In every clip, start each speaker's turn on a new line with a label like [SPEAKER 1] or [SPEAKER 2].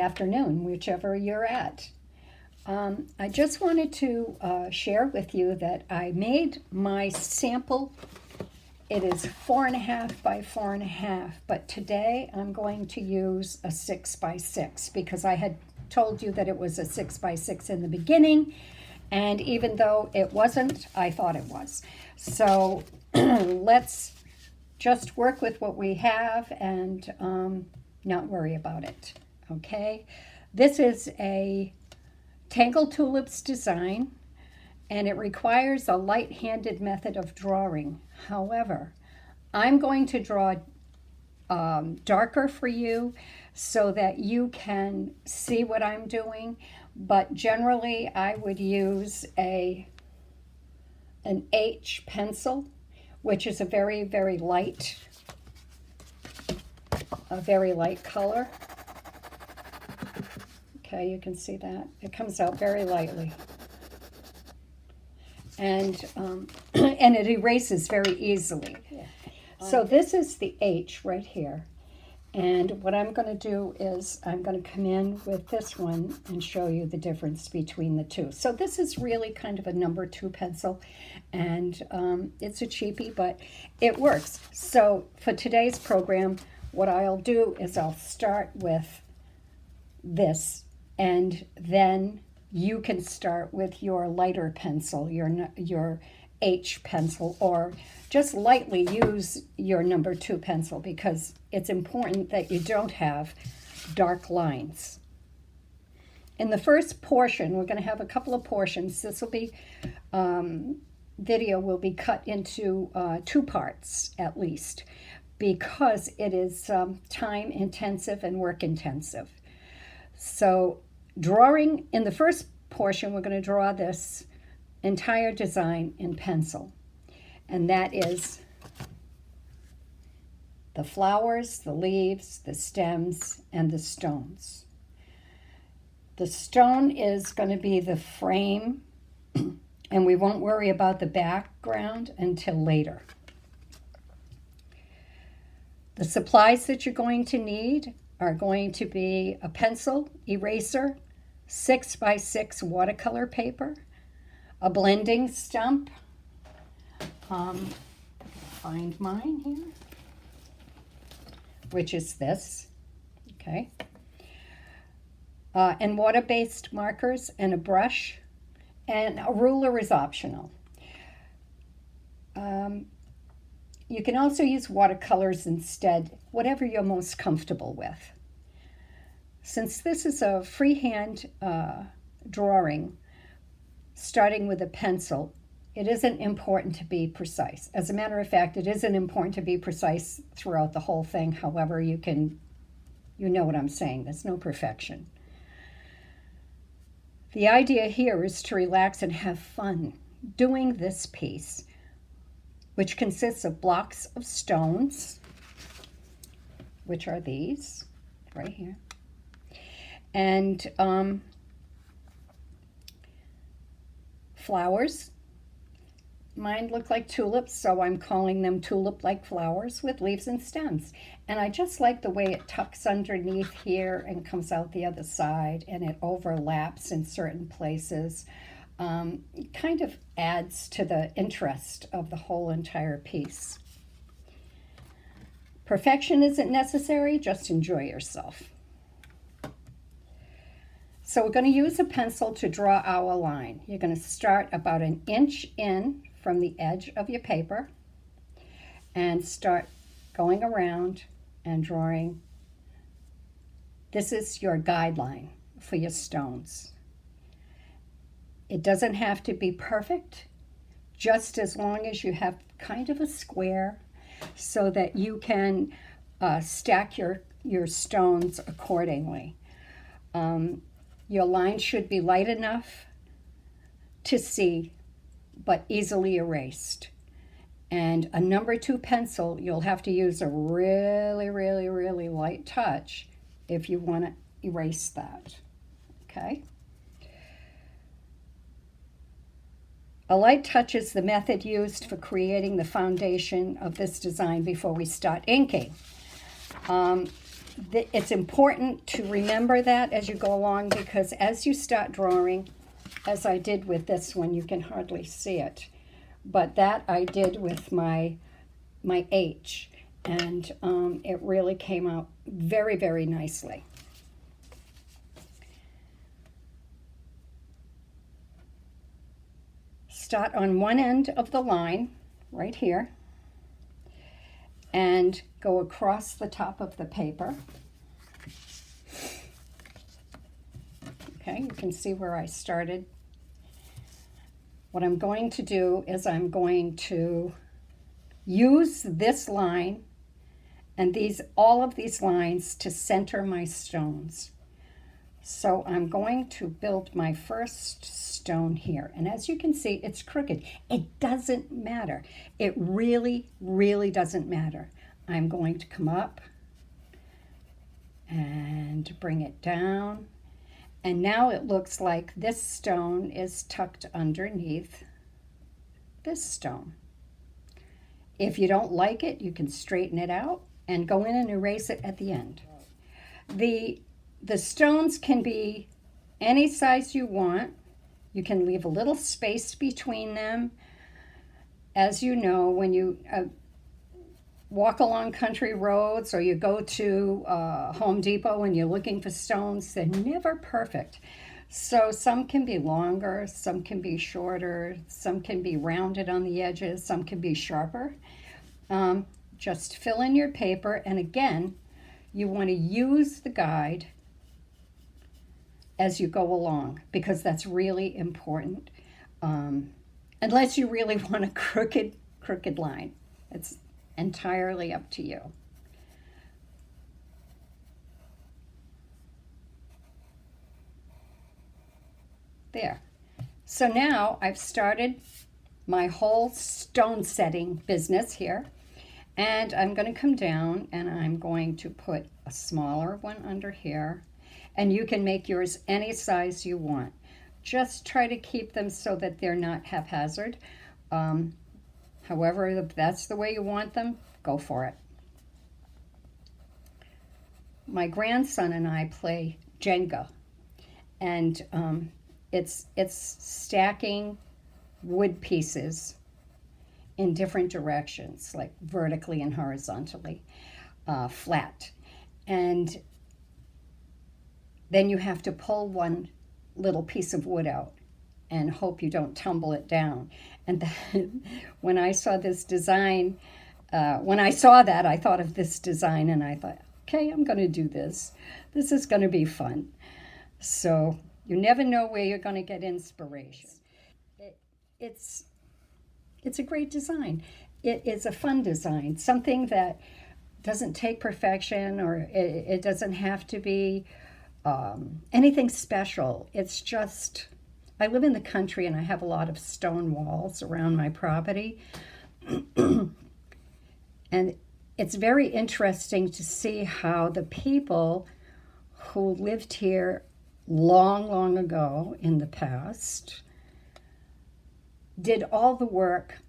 [SPEAKER 1] afternoon, whichever you're at. I just wanted to share with you that I made my sample. It is 4.5 by 4.5, but today I'm going to use a 6 by 6 because I had told you that it was a 6 by 6 in the beginning, and even though it wasn't, I thought it was. So let's just work with what we have and not worry about it, okay? This is a Tangled Tulips design, and it requires a light-handed method of drawing. However, I'm going to draw darker for you so that you can see what I'm doing, but generally I would use an H pencil, which is a very, very light color. Okay, you can see that. It comes out very lightly. And and it erases very easily. So this is the H right here. And what I'm going to do is I'm going to come in with this one and show you the difference between the two. So this is really kind of a number 2 pencil, and it's a cheapie, but it works. So for today's program, what I'll do is I'll start with this, and then you can start with your lighter pencil, your H pencil, or just lightly use your number 2 pencil because it's important that you don't have dark lines. In the first portion, we're going to have a couple of portions. This will be, video will be cut into 2 parts at least because it is time intensive and work intensive. So drawing in the first portion, we're going to draw this entire design in pencil, and that is the flowers, the leaves, the stems, and the stones. The stone is going to be the frame, and we won't worry about the background until later. The supplies that you're going to need are going to be a pencil, eraser, 6 by 6 watercolor paper, a blending stump, find mine here, which is this, okay, and water-based markers and a brush, and a ruler is optional. You can also use watercolors instead, whatever you're most comfortable with. Since this is a freehand drawing, starting with a pencil, it isn't important to be precise. As a matter of fact, it isn't important to be precise throughout the whole thing. However, you know what I'm saying. There's no perfection. The idea here is to relax and have fun doing this piece, which consists of blocks of stones, which are these right here, and flowers. Mine look like tulips, so I'm calling them tulip-like flowers with leaves and stems. And I just like the way it tucks underneath here and comes out the other side, and it overlaps in certain places. It kind of adds to the interest of the whole entire piece. Perfection isn't necessary, just enjoy yourself. So we're going to use a pencil to draw our line. You're going to start about 1 inch in from the edge of your paper and start going around and drawing. This is your guideline for your stones. It doesn't have to be perfect, just as long as you have kind of a square so that you can stack your stones accordingly. Your line should be light enough to see, but easily erased. And a number 2 pencil, you'll have to use a really, really, really light touch if you want to erase that, okay? A light touch is the method used for creating the foundation of this design before we start inking. it's important to remember that as you go along, because as you start drawing, as I did with this one, you can hardly see it, but that I did with my H, and it really came out very, very nicely. Start on one end of the line right here and go across the top of the paper. Okay, you can see where I started. What I'm going to do is I'm going to use this line and all of these lines to center my stones. So I'm going to build my first stone here. And as you can see, it's crooked. It doesn't matter. It really, really doesn't matter. I'm going to come up and bring it down. And now it looks like this stone is tucked underneath this stone. If you don't like it, you can straighten it out and go in and erase it at the end. The stones can be any size you want. You can leave a little space between them. As you know, when you walk along country roads or you go to Home Depot and you're looking for stones, they're never perfect. So some can be longer, some can be shorter, some can be rounded on the edges, some can be sharper. Just fill in your paper, and again, you want to use the guide as you go along, because that's really important. Unless you really want a crooked line. It's entirely up to you. There. So now I've started my whole stone setting business here, and I'm going to come down and I'm going to put a smaller one under here, and you can make yours any size you want. Just try to keep them so that they're not haphazard. However, if that's the way you want them, go for it. My grandson and I play Jenga, and it's stacking wood pieces in different directions, like vertically and horizontally, flat. And then you have to pull one little piece of wood out and hope you don't tumble it down. And then when I saw this design, when I saw that, I thought of this design, and I thought, okay, I'm going to do this. This is going to be fun. So you never know where you're going to get inspiration. It's a great design. It is a fun design, something that doesn't take perfection, or it doesn't have to be anything special. It's just, I live in the country and I have a lot of stone walls around my property. And it's very interesting to see how the people who lived here long, long ago in the past did all the work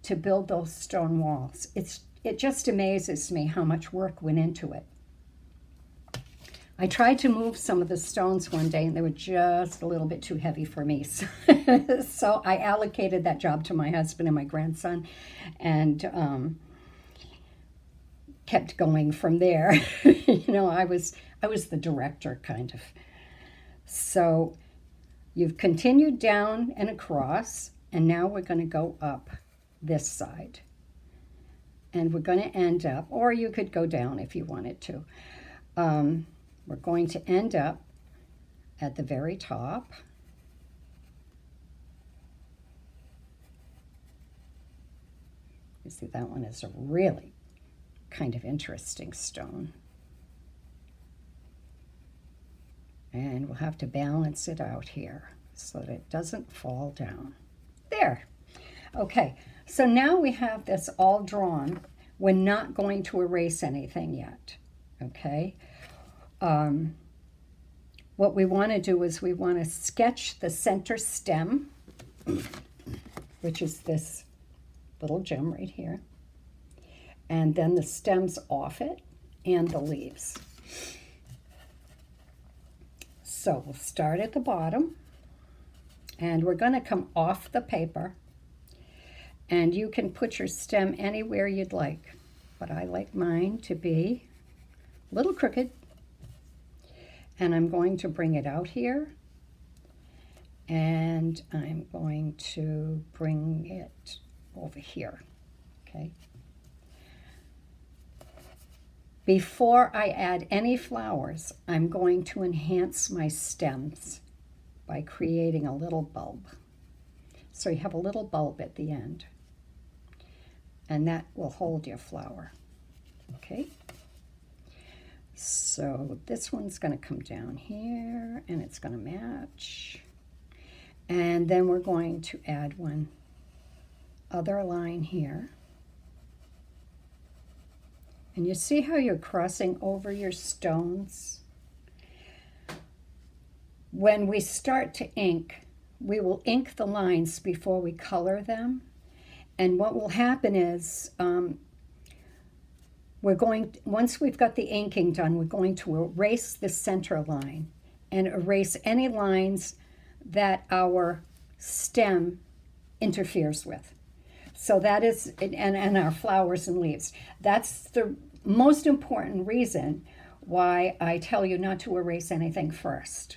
[SPEAKER 1] to build those stone walls. It just amazes me how much work went into it. I tried to move some of the stones one day, and they were just a little bit too heavy for me. So I allocated that job to my husband and my grandson, and kept going from there. I was the director, kind of. So you've continued down and across, and now we're going to go up this side. And we're going to end up, or you could go down if you wanted to. We're going to end up at the very top. You see, that one is a really kind of interesting stone. And we'll have to balance it out here so that it doesn't fall down. There. Okay, so now we have this all drawn. We're not going to erase anything yet, okay? What we want to do is we want to sketch the center stem, which is this little gem right here, and then the stems off it and the leaves. So we'll start at the bottom, and we're going to come off the paper, and you can put your stem anywhere you'd like, but I like mine to be a little crooked, and I'm going to bring it out here, and I'm going to bring it over here, okay? Before I add any flowers, I'm going to enhance my stems by creating a little bulb. So you have a little bulb at the end, and that will hold your flower, okay? So this one's going to come down here, and it's going to match. And then we're going to add one other line here. And you see how you're crossing over your stones? When we start to ink, we will ink the lines before we color them. And what will happen is, once we've got the inking done, we're going to erase the center line and erase any lines that our stem interferes with. So that is, and our flowers and leaves. That's the most important reason why I tell you not to erase anything first,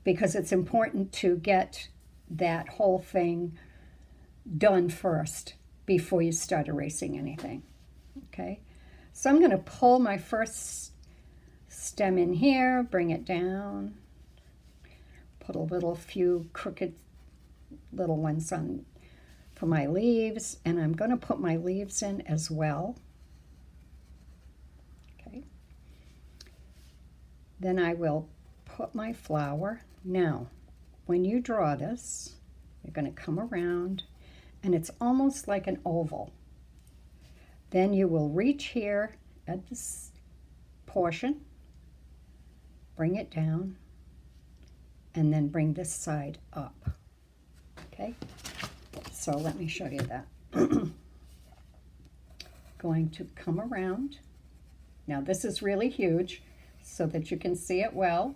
[SPEAKER 1] because it's important to get that whole thing done first before you start erasing anything, okay? So I'm going to pull my first stem in here, bring it down, put a few crooked little ones on for my leaves, and I'm going to put my leaves in as well. Okay. Then I will put my flower. Now, when you draw this, you're going to come around, and it's almost like an oval. Then you will reach here at this portion, bring it down, and then bring this side up. Okay? So let me show you that. Going to come around. Now this is really huge so that you can see it well.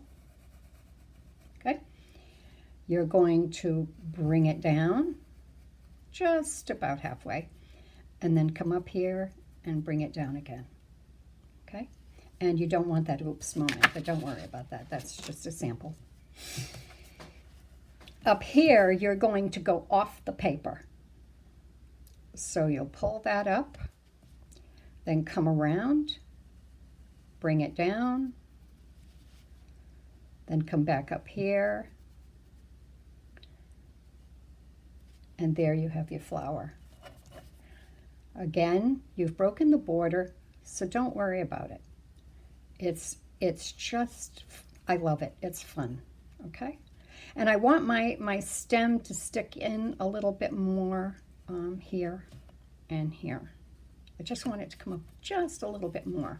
[SPEAKER 1] Okay? You're going to bring it down just about halfway, and then come up here and bring it down again. Okay? And you don't want that oops moment, but don't worry about that. That's just a sample. Up here, you're going to go off the paper. So you'll pull that up, then come around, bring it down, then come back up here, and there you have your flower. Again, you've broken the border, so don't worry about it. It's just, I love it. It's fun, okay? And I want my stem to stick in a little bit more here and here. I just want it to come up just a little bit more.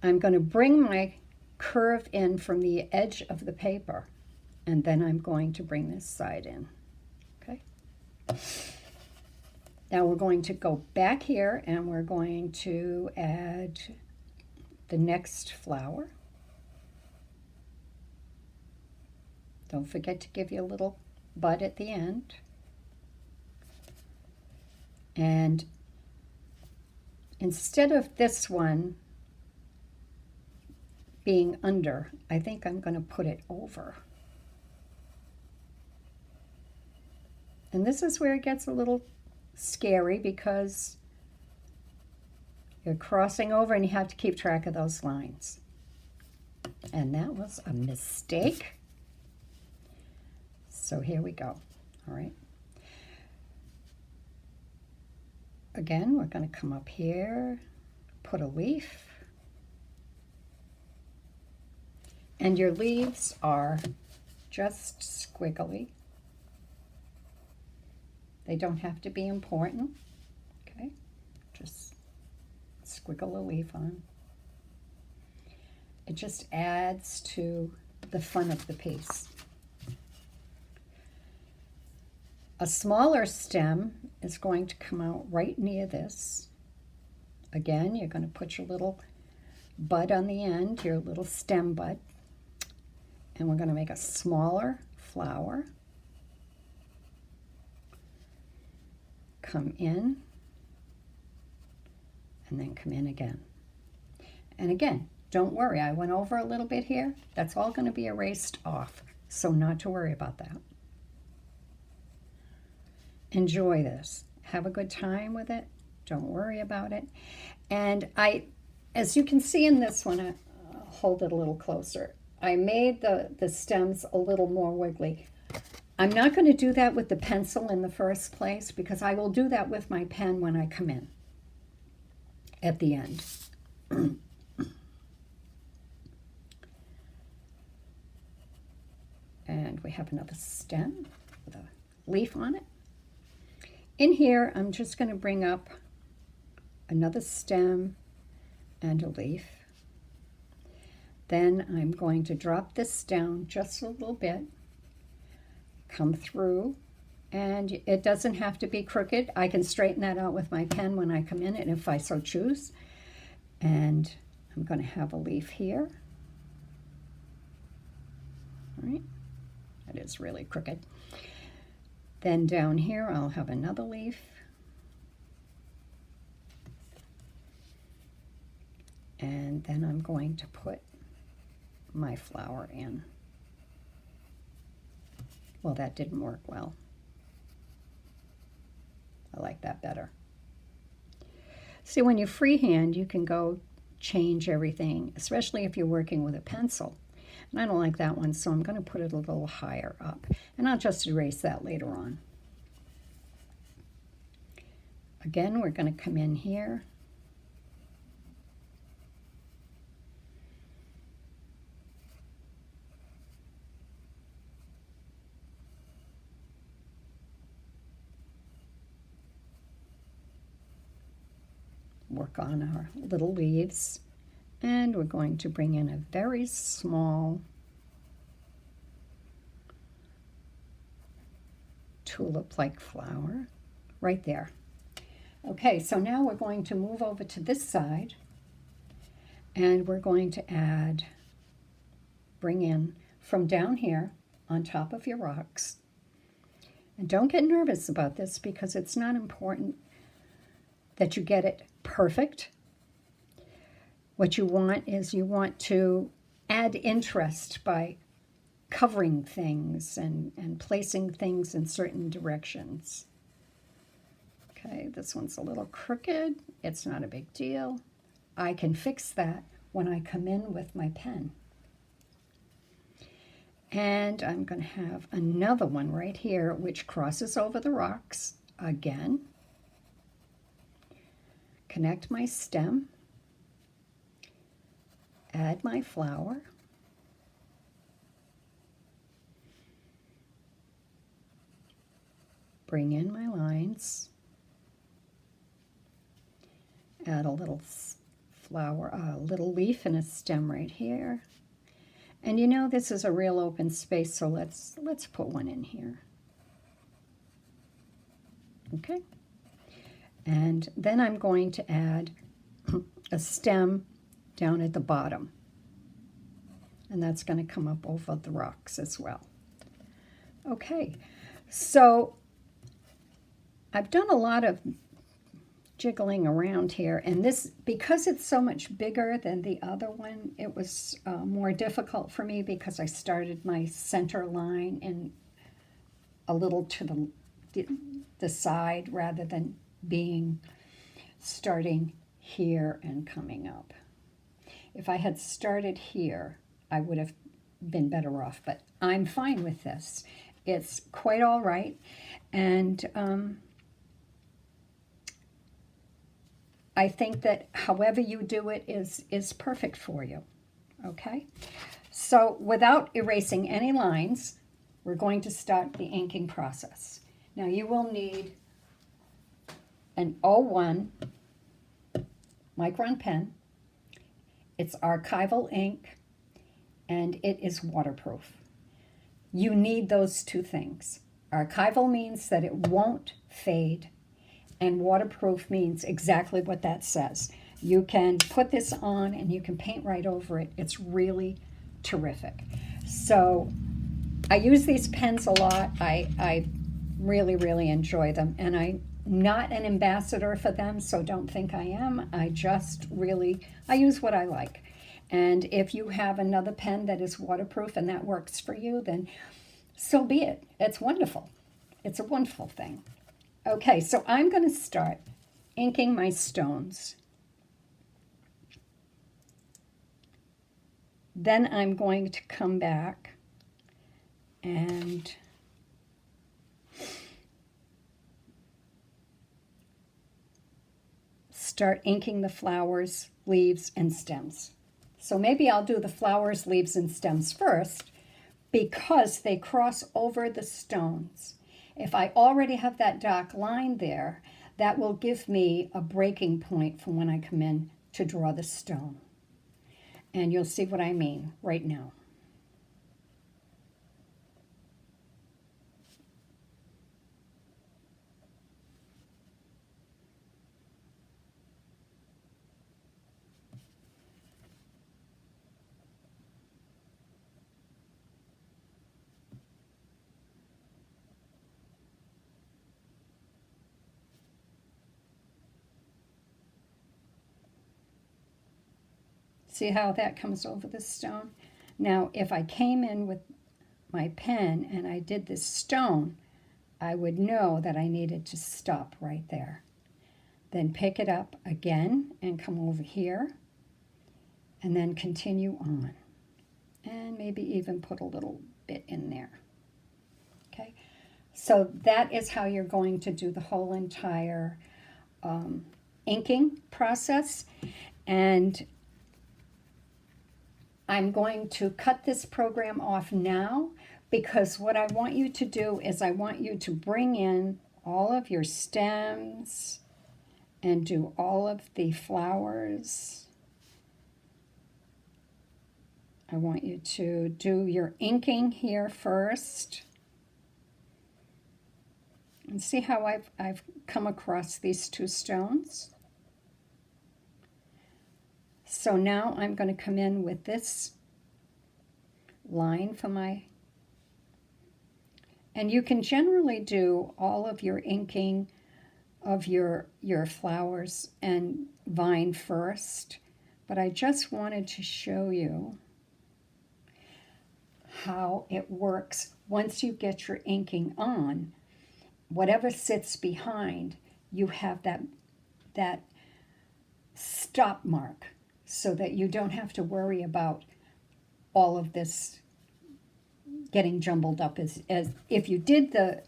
[SPEAKER 1] I'm going to bring my curve in from the edge of the paper, and then I'm going to bring this side in, okay? Now we're going to go back here, and we're going to add the next flower. Don't forget to give you a little bud at the end. And instead of this one being under, I think I'm going to put it over. And this is where it gets a little scary because you're crossing over and you have to keep track of those lines. And that was a mistake. So here we go. All right. Again, we're going to come up here, put a leaf. And your leaves are just squiggly. They don't have to be important. Okay. Just squiggle a leaf on. It just adds to the fun of the piece. A smaller stem is going to come out right near this. Again, you're going to put your little bud on the end, your little stem bud. And we're going to make a smaller flower. Come in, and then come in again. And again, don't worry, I went over a little bit here. That's all going to be erased off, so not to worry about that. Enjoy this. Have a good time with it. Don't worry about it. And as you can see in this one, I'll hold it a little closer. I made the stems a little more wiggly. I'm not going to do that with the pencil in the first place because I will do that with my pen when I come in at the end. And we have another stem with a leaf on it. In here, I'm just going to bring up another stem and a leaf. Then I'm going to drop this down just a little bit, come through, and it doesn't have to be crooked. I can straighten that out with my pen when I come in, and if I so choose. And I'm going to have a leaf here. All right, that is really crooked. Then down here, I'll have another leaf. And then I'm going to put my flower in. Well, that didn't work well. I like that better. See, when you freehand, you can go change everything, especially if you're working with a pencil. And I don't like that one, so I'm going to put it a little higher up. And I'll just erase that later on. Again, we're going to come in here. Work on our little leaves, and we're going to bring in a very small tulip-like flower right there. Okay, so now we're going to move over to this side, and we're going to bring in from down here on top of your rocks. And don't get nervous about this because it's not important that you get it perfect. What you want is you want to add interest by covering things and placing things in certain directions. Okay, this one's a little crooked. It's not a big deal. I can fix that when I come in with my pen. And I'm going to have another one right here which crosses over the rocks again. Connect my stem, add my flower, bring in my lines, add a little flower, a little leaf and a stem right here. And you know this is a real open space, so let's put one in here. Okay. And then I'm going to add a stem down at the bottom. And that's going to come up over the rocks as well. Okay, so I've done a lot of jiggling around here. And this, because it's so much bigger than the other one, it was more difficult for me because I started my center line in a little to the side rather than starting here and coming up. If I had started here, I would have been better off, but I'm fine with this. It's quite all right, and I think that however you do it is perfect for you, okay? So without erasing any lines, we're going to start the inking process. Now you will need an 01 micron pen. It's archival ink, and it is waterproof. You need those two things. Archival means that it won't fade, and waterproof means exactly what that says. You can put this on and you can paint right over it. It's really terrific. So I use these pens a lot. I really, really enjoy them. And I'm not an ambassador for them, so don't think I am. I just really, I use what I like. And if you have another pen that is waterproof and that works for you, then so be it. It's wonderful. It's a wonderful thing. Okay, so I'm going to start inking my stones. Then I'm going to come back and start inking the flowers, leaves, and stems. So maybe I'll do the flowers, leaves, and stems first because they cross over the stones. If I already have that dark line there, that will give me a breaking point for when I come in to draw the stone. And you'll see what I mean right now. See how that comes over the stone? Now, if I came in with my pen and I did this stone, I would know that I needed to stop right there. Then pick it up again and come over here and then continue on. And maybe even put a little bit in there. Okay, so that is how you're going to do the whole entire inking process. And I'm going to cut this program off now because what I want you to do is I want you to bring in all of your stems and do all of the flowers. I want you to do your inking here first. And see how I've come across these two stones? So now I'm going to come in with this line for my, and you can generally do all of your inking of your flowers and vine first, but I just wanted to show you how it works once you get your inking on. Whatever sits behind, you have that stop mark so that you don't have to worry about all of this getting jumbled up. As if you did the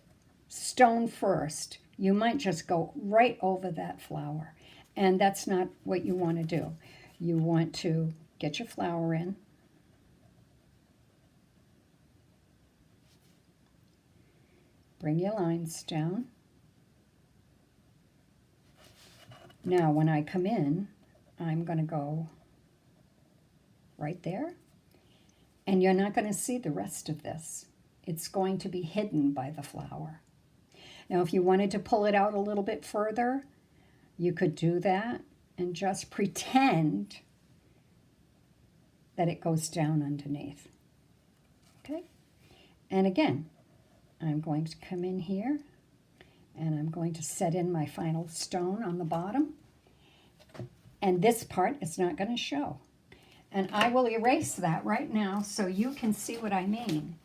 [SPEAKER 1] stone first, you might just go right over that flower. And that's not what you want to do. You want to get your flower in. Bring your lines down. Now when I come in, I'm going to go right there. And you're not going to see the rest of this. It's going to be hidden by the flower. Now if you wanted to pull it out a little bit further, you could do that and just pretend that it goes down underneath. Okay? And again, I'm going to come in here and I'm going to set in my final stone on the bottom. And this part is not going to show. And I will erase that right now so you can see what I mean.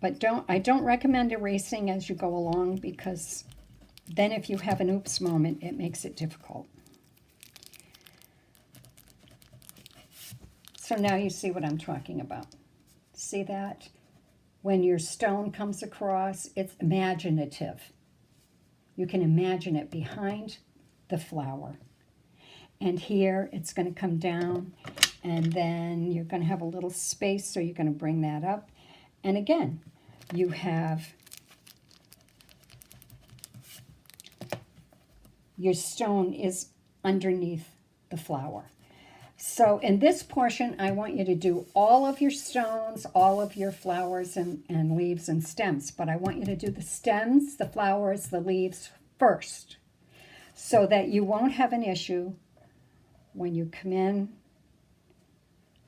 [SPEAKER 1] But I don't recommend erasing as you go along because then if you have an oops moment, it makes it difficult. So now you see what I'm talking about. See that? When your stone comes across, it's imaginative. You can imagine it behind the flower. And here it's going to come down, and then you're going to have a little space, so you're going to bring that up. And again, you have your stone is underneath the flower. So in this portion, I want you to do all of your stones, all of your flowers and leaves and stems. But I want you to do the stems, the flowers, the leaves first. so that you won't have an issue when you come in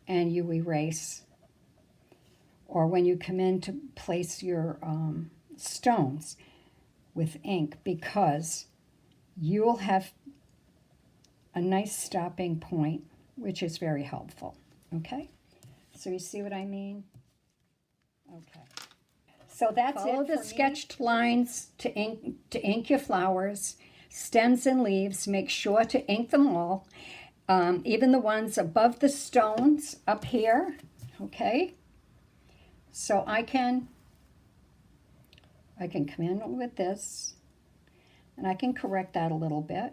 [SPEAKER 1] and you erase, or when you come in to place your stones with ink, because you'll have a nice stopping point, which is very helpful. Okay? So you see what I mean? Okay. So that's Follow the sketched lines to ink your flowers, stems and leaves. Make sure to ink them all, even the ones above the stones up here. Okay? So I can come in with this, and I can correct that a little bit.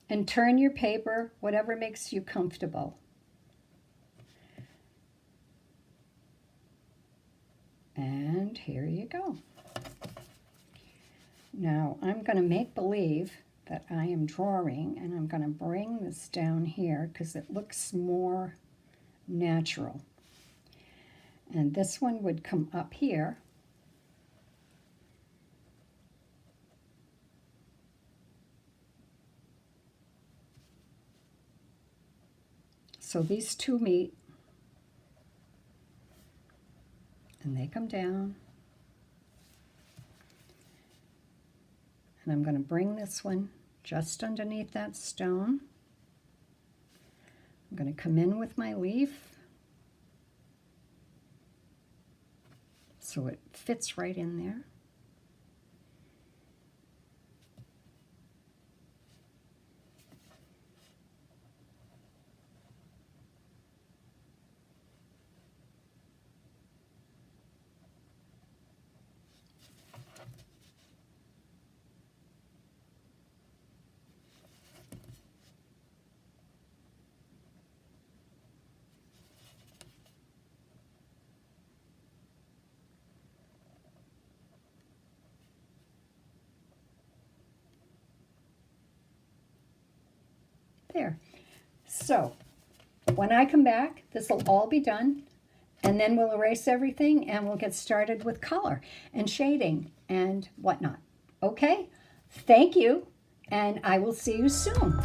[SPEAKER 1] And turn your paper, whatever makes you comfortable. And here you go. Now I'm going to make believe that I am drawing, and I'm going to bring this down here because it looks more natural. And this one would come up here. So these two meet, and they come down. And I'm going to bring this one just underneath that stone. I'm going to come in with my leaf so it fits right in there. There. So when I come back, this will all be done, and then we'll erase everything and we'll get started with color and shading and whatnot. Okay? Thank you, and I will see you soon.